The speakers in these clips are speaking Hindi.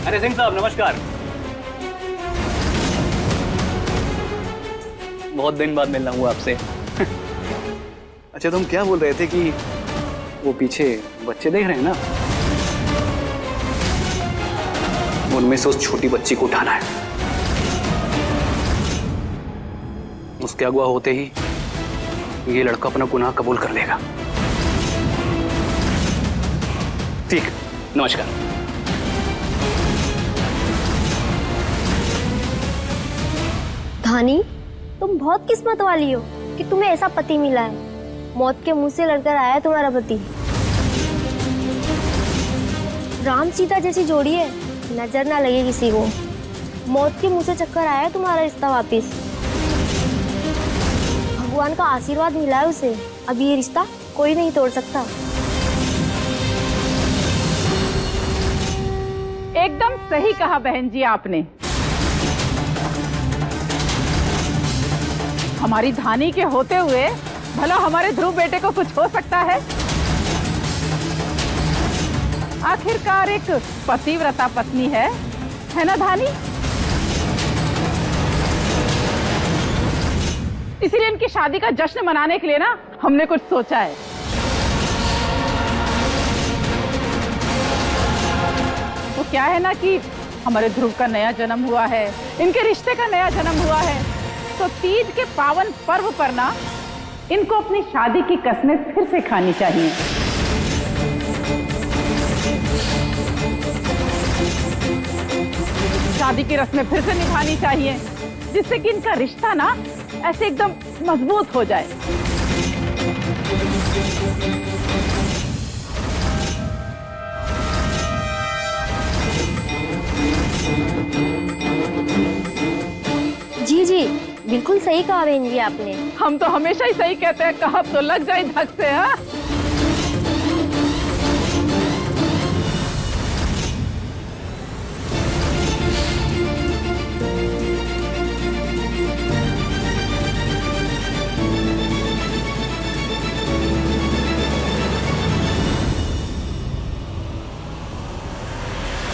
अरे सिंह साहब नमस्कार। बहुत दिन बाद मिलना हुआ आपसे। अच्छा तुम क्या बोल रहे थे कि वो पीछे बच्चे देख रहे हैं ना, उनमें से उस छोटी बच्ची को उठाना है। उसके अगवा होते ही ये लड़का अपना गुनाह कबूल कर लेगा। ठीक, नमस्कार। धानी, तुम बहुत किस्मत वाली हो कि तुम्हें ऐसा पति मिला है। मौत के मुंह से लड़कर आया है तुम्हारा पति। राम सीता जैसी जोड़ी है, नजर ना लगे किसी को। मौत के मुंह से चक्कर आया है तुम्हारा रिश्ता वापिस। भगवान का आशीर्वाद मिला है उसे। अब ये रिश्ता कोई नहीं तोड़ सकता। एकदम सही कहा बहन जी आपने। हमारी धानी के होते हुए भला हमारे ध्रुव बेटे को कुछ हो सकता है? आखिरकार एक पतिव्रता पत्नी है ना धानी? इसीलिए इनकी शादी का जश्न मनाने के लिए ना हमने कुछ सोचा है। वो क्या है ना कि हमारे ध्रुव का नया जन्म हुआ है, इनके रिश्ते का नया जन्म हुआ है, तो तीज के पावन पर्व पर ना इनको अपनी शादी की कसमें फिर से खानी चाहिए। शादी की रस्में फिर से निभानी चाहिए, जिससे कि इनका रिश्ता ना ऐसे एकदम मजबूत हो जाए। जी जी, बिल्कुल सही कहा बहन जी आपने। हम तो हमेशा ही सही कहते हैं, कहा तो लग जाए धक से। हाँ,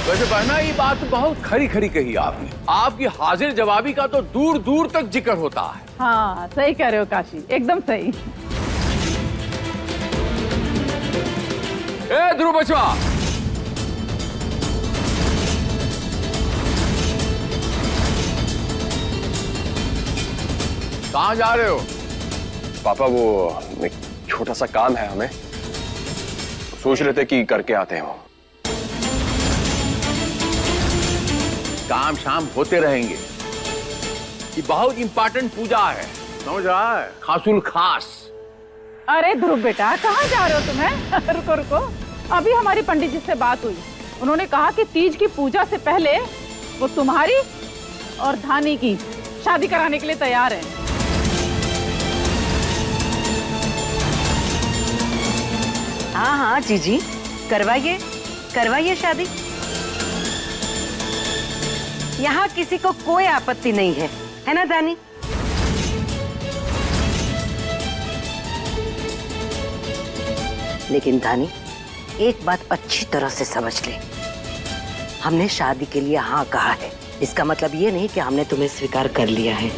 वैसे बहना ये बात बहुत खरी खरी कही आपने। आपकी हाजिर जवाबी का तो दूर दूर तक जिक्र होता है। हाँ सही कह रहे हो काशी, एकदम सही। ए ध्रुव बचवा, कहाँ जा रहे हो? पापा वो एक छोटा सा काम है हमें, सोच रहे थे कि करके आते हैं। वो काम शाम होते रहेंगे। ये बहुत इंपॉर्टेंट पूजा है, समझ रहा है? खासुल खास। अरे ध्रुव बेटा, कहाँ जा रहे हो तुम्हें? रुको रुको, अभी हमारी पंडित जी से बात हुई। उन्होंने कहा कि तीज की पूजा से पहले वो तुम्हारी और धानी की शादी कराने के लिए तैयार है। हाँ हाँ जीजी, करवाइए करवाइए शादी। यहाँ किसी को कोई आपत्ति नहीं है ना दानी? लेकिन दानी, एक बात अच्छी तरह से समझ ले। हमने शादी के लिए हाँ कहा है, इसका मतलब ये नहीं कि हमने तुम्हें स्वीकार कर लिया है।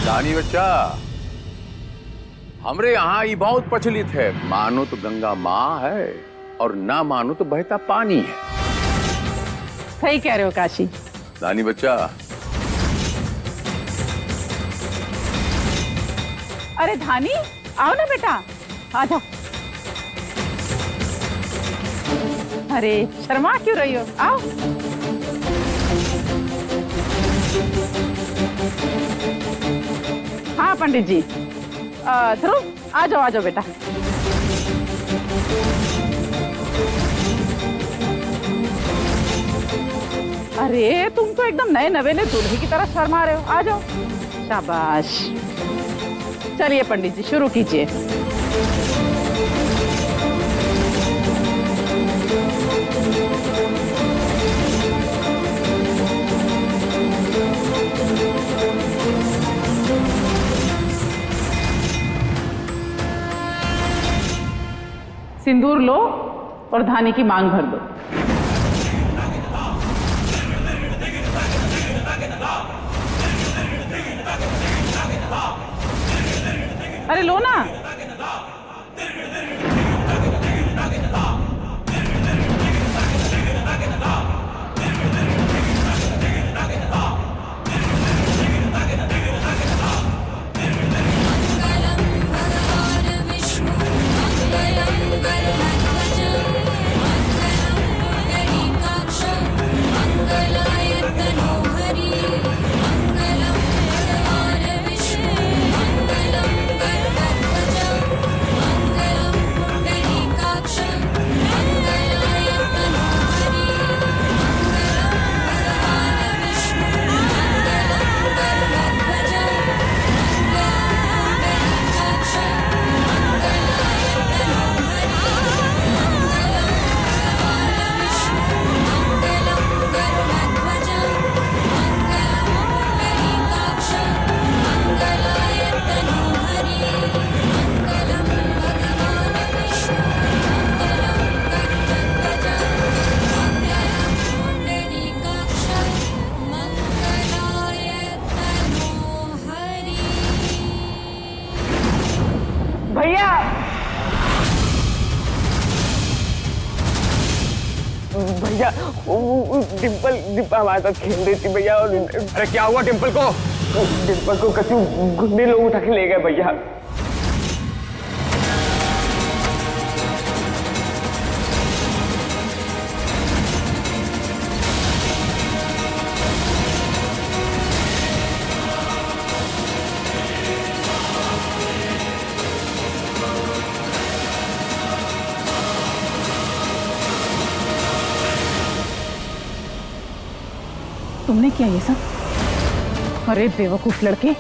रानी बच्चा, हमरे यहाँ ये बहुत प्रचलित है, मानो तो गंगा माँ है और ना मानो तो बहता पानी है। सही कह रहे हो काशी। रानी बच्चा, अरे धानी, आओ ना बेटा, आ जाओ। अरे शर्मा क्यों रही हो, आओ। हाँ पंडित जी, ध्रुव आ जाओ बेटा। अरे तुम तो एकदम नए नवेले दूल्हे की तरह शर्मा रहे हो, आ जाओ। शाबाश। चलिए पंडित जी शुरू कीजिए। सिंदूर लो और धानी की मांग भर दो। अरे लो ना। भैया भैया डिम्पल हमारे साथ खेल रही थी भैया। और अरे क्या हुआ डिम्पल को? डिम्पल को कछु गुंडे लोग उठा के ले गए भैया। तुमने किया ये सब? अरे बेवकूफ लड़के,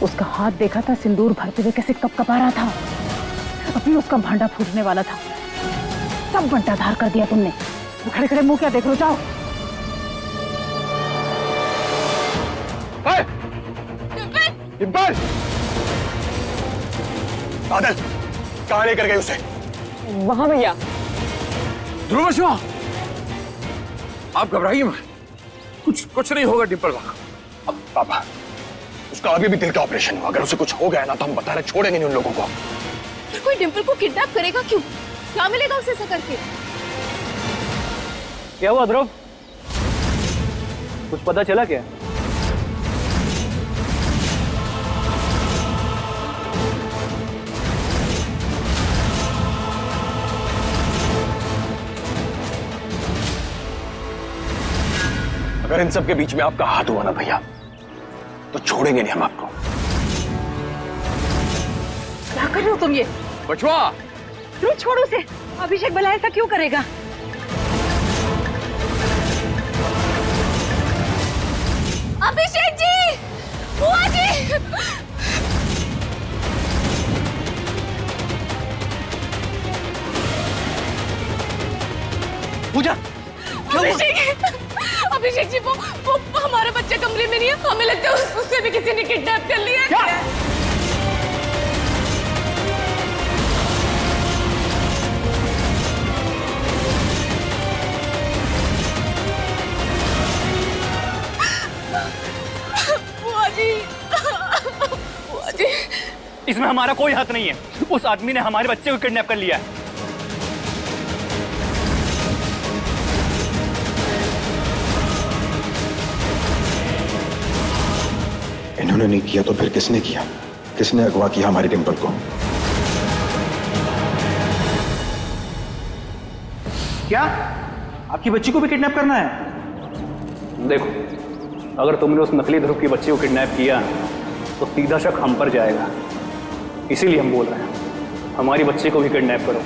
उसका हाथ देखा था सिंदूर भरते हुए कैसे कपकपा रहा था। अभी उसका भांडा फूटने वाला था, सब बंटाधार कर दिया तुमने। खड़े खड़े मुंह क्या देख रहे हो? जाओ। डिम्पल! बादल कहाँ लेकर गए उसे? वहां भैया। ध्रुव वर्मा, आप घबराइए मत, कुछ नहीं होगा डिम्पल का। अब पापा, उसका अभी भी दिल का ऑपरेशन हुआ। अगर उसे कुछ हो गया ना तो हम बता रहे छोड़ेंगे नहीं उन लोगों को। पर कोई डिम्पल को किडनैप करेगा क्यों? क्या मिलेगा उसे ऐसा करके? क्या हुआ ध्रुव? कुछ पता चला क्या? अगर इन सब के बीच में आपका हाथ हुआ ना भैया तो छोड़ेंगे नहीं हम आपको। क्या कर रहे हो तुम ये? बचवा, तू छोड़ उसे। अभिषेक भला ऐसा क्यों करेगा? अभिषेक जी! बुआ जी! पूजा, अभिषेक जी, वो हमारा बच्चा कमरे में नहीं है। हमें लगता है उससे भी किसी ने किडनैप कर लिया। क्या? बुआ जी! बुआ जी! इसमें हमारा कोई हाथ नहीं है। उस आदमी ने हमारे बच्चे को किडनैप कर लिया है। इन्होंने नहीं किया तो फिर किसने किया? किसने अगवा किया हमारी डिम्पल को? क्या आपकी बच्ची को भी किडनैप करना है? देखो, अगर तुमने उस नकली ध्रुव की बच्ची को किडनैप किया तो सीधा शक हम पर जाएगा। इसीलिए हम बोल रहे हैं हमारी बच्ची को भी किडनैप करो,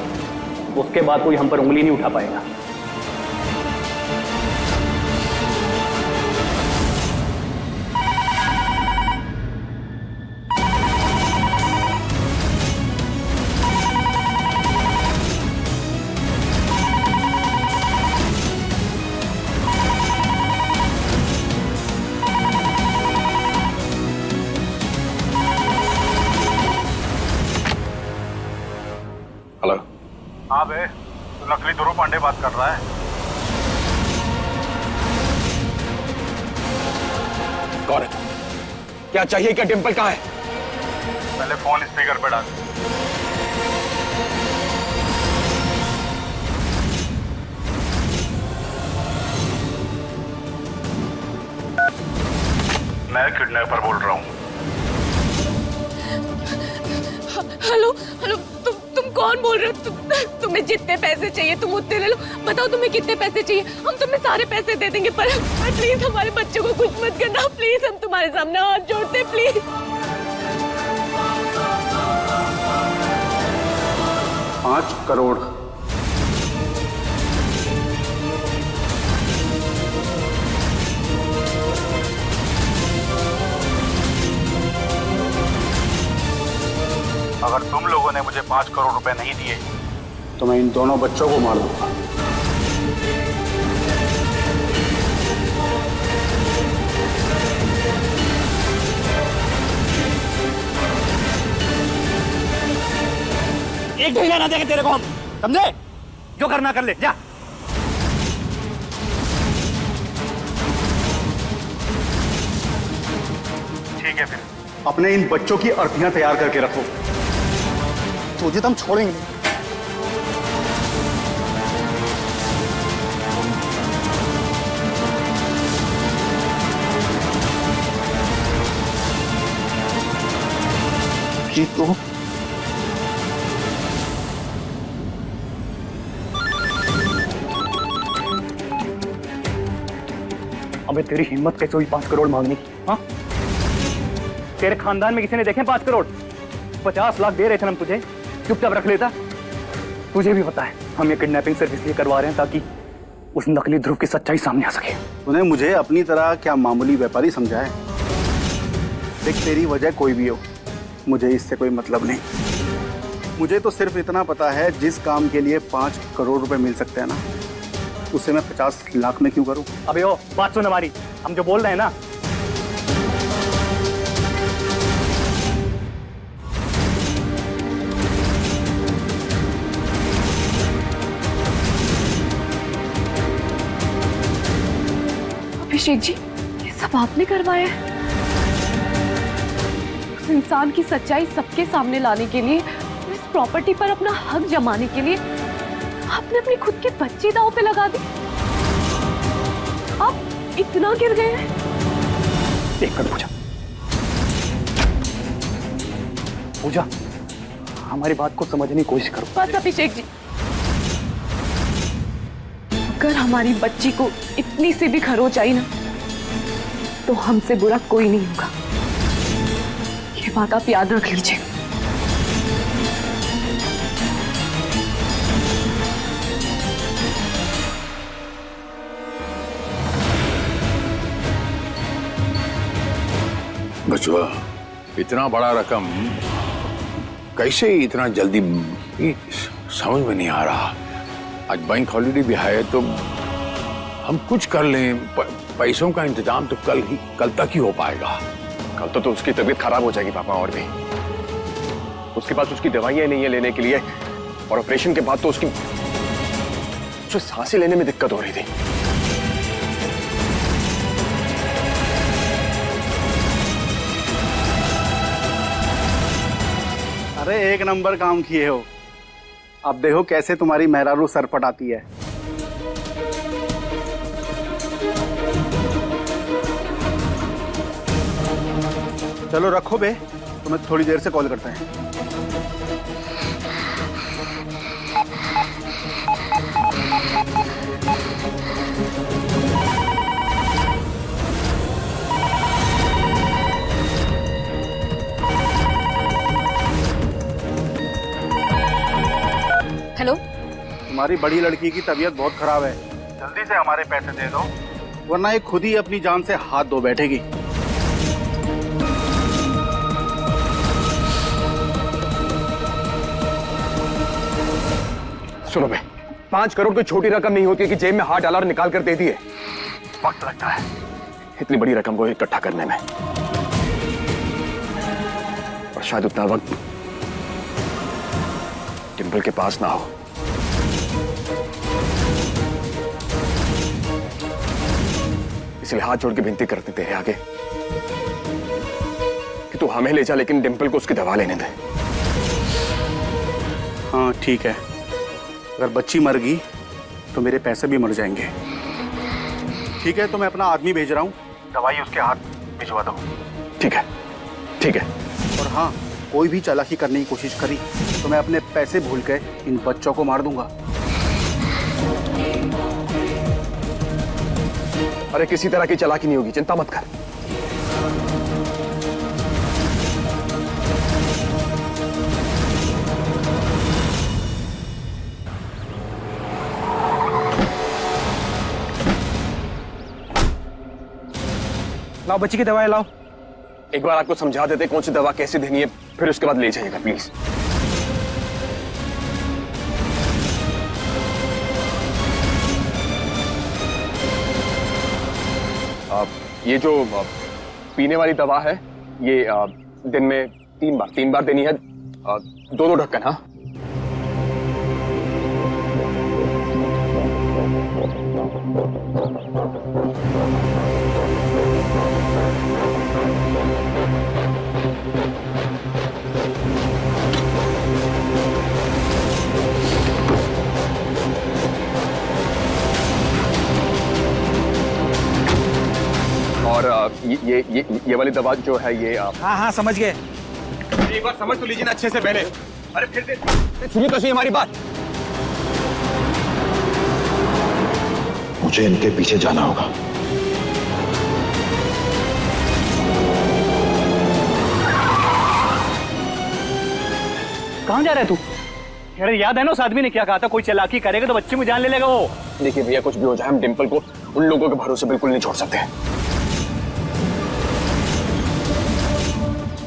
उसके बाद कोई हम पर उंगली नहीं उठा पाएगा। हेलो हाँ बे, तो नकली ध्रुव पांडे बात कर रहा है। कौन है? क्या चाहिए? क्या डिंपल कहाँ है? पहले फोन स्पीकर पे डाल। मैं किडनैपर बोल रहा हूँ। हेलो हेलो, तुम कौन बोल रहे हो? तुम्हें जितने पैसे चाहिए तुम उतने ले लो। बताओ तुम्हें कितने पैसे चाहिए, हम तुम्हें सारे पैसे दे देंगे। पर प्लीज हमारे बच्चों को कुछ मत करना प्लीज, हम तुम्हारे सामने हाथ जोड़ते प्लीज। 5 करोड़। अगर तुम लोगों ने मुझे 5 करोड़ रुपए नहीं दिए तो मैं इन दोनों बच्चों को मार दूंगा। एक ढीला ना देंगे तेरे को हम, समझे? जो करना कर ले, जा। ठीक है, फिर अपने इन बच्चों की अर्थियां तैयार करके रखो। तुझे तो हम छोड़ेंगे नहीं। तो अबे तेरी हिम्मत कैसे हुई 5 करोड़ मांगने की? हाँ, तेरे खानदान में किसी ने देखे 5 करोड़? 50 लाख दे रहे थे हम तुझे, चुपचाप रख लेता। तुझे भी पता है हम ये किडनैपिंग सिर्फ इसलिए करवा रहे हैं ताकि उस नकली ध्रुव की सच्चाई सामने आ सके। तूने मुझे अपनी तरह क्या मामूली व्यापारी समझा है? देख, तेरी वजह कोई भी हो, मुझे इससे कोई मतलब नहीं। मुझे तो सिर्फ इतना पता है, जिस काम के लिए 5 करोड़ रुपए मिल सकते हैं ना, उसे मैं 50 लाख में क्यों करूं? अबे ओ, बात सुन हमारी, हम जो बोल रहे हैं ना। अभिषेक जी, ये सब आपने करवाया है? उस इंसान की सच्चाई सबके सामने लाने के लिए, इस प्रॉपर्टी पर अपना हक जमाने के लिए आपने अपनी खुद की बच्ची दांव पे लगा दी। आप इतना गिर गए हैं? देख कर पूजा, हमारी बात को समझने की कोशिश करो। बस अभिषेक जी, अगर हमारी बच्ची को इतनी सी भी खरोच आई ना, तो हमसे बुरा कोई नहीं होगा। ये बात आप याद रख लीजिए। बचवा, इतना बड़ा रकम कैसे इतना जल्दी, समझ में नहीं आ रहा। आज बैंक हॉलिडे भी है तो हम कुछ कर लें, पैसों का इंतजाम तो कल तक ही हो पाएगा। कल तो उसकी तबीयत खराब हो जाएगी पापा, और भी उसके पास उसकी दवाइयां नहीं है लेने के लिए, और ऑपरेशन के बाद तो उसकी सांसें लेने में दिक्कत हो रही थी। अरे एक नंबर काम किए हो। अब देखो कैसे तुम्हारी मेहरारू सर पटाती है। चलो रखो बे, तुम्हें थोड़ी देर से कॉल करते हैं। हेलो, तुम्हारी बड़ी लड़की की तबीयत बहुत खराब है, जल्दी से हमारे पैसे दे दो, वरना ये खुद ही अपनी जान से हाथ धो बैठेगी। सुनो बे, 5 करोड़ कोई छोटी रकम नहीं होती है कि जेब में हाथ डाला और निकाल कर दे दिए। वक्त लगता है इतनी बड़ी रकम को इकट्ठा करने में, और शायद उतना वक्त डिंपल के पास ना हो। इसलिए हाथ जोड़ के विनती करते तेरे आगे कि तू हमें ले जा, लेकिन डिंपल को उसकी दवा लेने दे। हाँ ठीक है, अगर बच्ची मर गई तो मेरे पैसे भी मर जाएंगे। ठीक है, तो मैं अपना आदमी भेज रहा हूँ, दवाई उसके हाथ भिजवा दो। ठीक है, ठीक है। और हाँ, कोई भी चालाकी करने की कोशिश करी तो मैं अपने पैसे भूल के इन बच्चों को मार दूंगा। अरे किसी तरह की चालाकी नहीं होगी, चिंता मत कर। लाओ बच्ची की दवाई लाओ। एक बार आपको समझा देते कौन सी दवा कैसे देनी है, फिर उसके बाद ले जाइएगा प्लीज। ये जो पीने वाली दवा है, ये दिन में 3 बार देनी है, 2 ढक्कन। हाँ, और ये वाली दवा जो है ये हाँ हाँ समझ गए। एक बार समझ तो लीजिए ना अच्छे से पहले। अरे फिर सुनिए तो सही हमारी बात। मुझे इनके पीछे जाना होगा। कहाँ जा रहा है तू? अरे याद है ना उस आदमी ने क्या कहा था, कोई चालाकी करेगा तो बच्चे में जान ले लेगा वो। देखिए भैया, कुछ भी हो जाए हम डिंपल को उन लोगों के भरोसे बिल्कुल नहीं छोड़ सकते।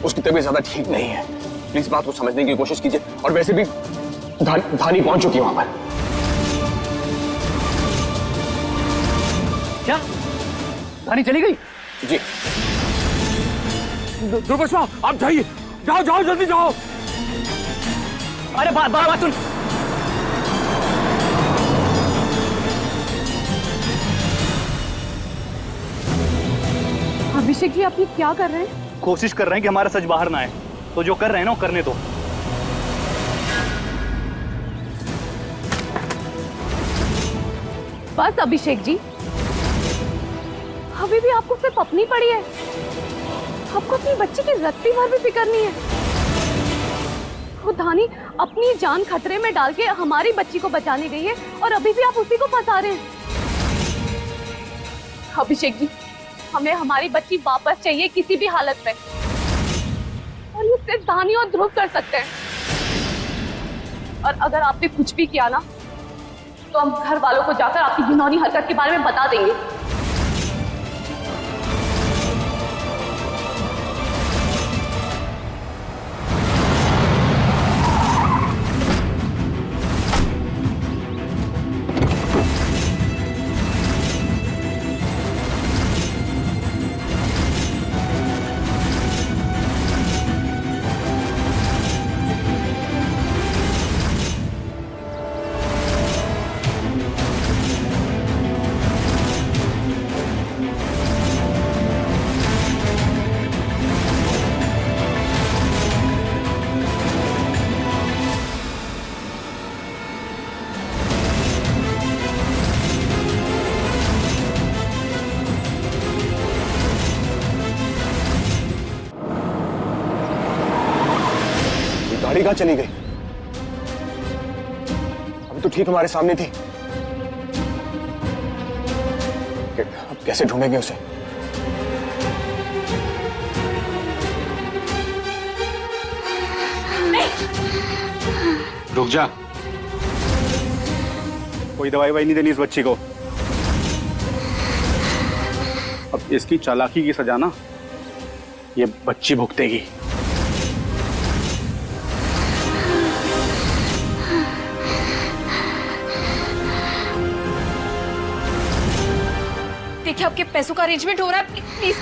उसकी तबीयत ज्यादा ठीक नहीं है, प्लीज बात को समझने की कोशिश कीजिए। और वैसे भी धानी पहुंच चुकी है वहां पर। क्या धानी चली गई? जी ध्रुव साहब, आप जाइए, जाओ जाओ जल्दी जाओ। अरे बात सुन। अभिषेक जी, आप ये क्या कर रहे हैं? कोशिश कर रहे हैं कि हमारा सच बाहर ना आए, तो जो कर रहे हैं ना वो करने दो। बस अभिषेक जी, अभी भी आपको सिर्फ अपनी पड़ी है। आपको अपनी बच्ची की रत्ती भर भी फिक्र नहीं है। वो धानी अपनी जान खतरे में डाल के हमारी बच्ची को बचाने गई है और अभी भी आप उसी को फंसा रहे हैं। अभिषेक जी, हमें हमारी बच्ची वापस चाहिए किसी भी हालत में, और ये सिर्फ धानी और ध्रुव कर सकते हैं। और अगर आपने कुछ भी किया ना, तो हम घर वालों को जाकर आपकी घिनौनी हरकत के बारे में बता देंगे। गाड़ी कहाँ चली गई? अभी तो ठीक हमारे सामने थी। अब कैसे ढूंढेंगे उसे? रुक जा, कोई दवाई नहीं देनी इस बच्ची को। अब इसकी चालाकी की सजा ना ये बच्ची भुगतेगी। देखिए, आपके पैसों का अरेंजमेंट हो रहा है, प्लीज।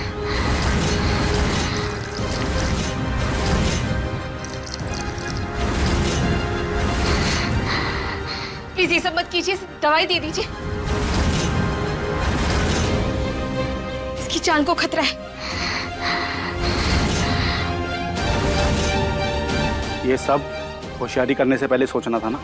प्लीज ये सब मत कीजिए, दवाई दे दीजिए। जान को खतरा है। ये सब होशियारी करने से पहले सोचना था ना।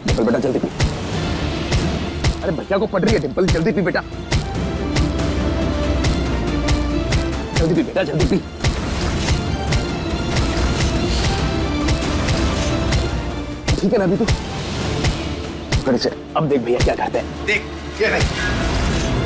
डिम्पल बेटा जल्दी पी। अरे भैया को पड़ रही है डिम्पल, जल्दी पी बेटा, जल्दी पी बेटा, जल्दी पी। ठीक है ना अभी तू? फिर से अब देख भैया क्या करते हैं। देख ये नहीं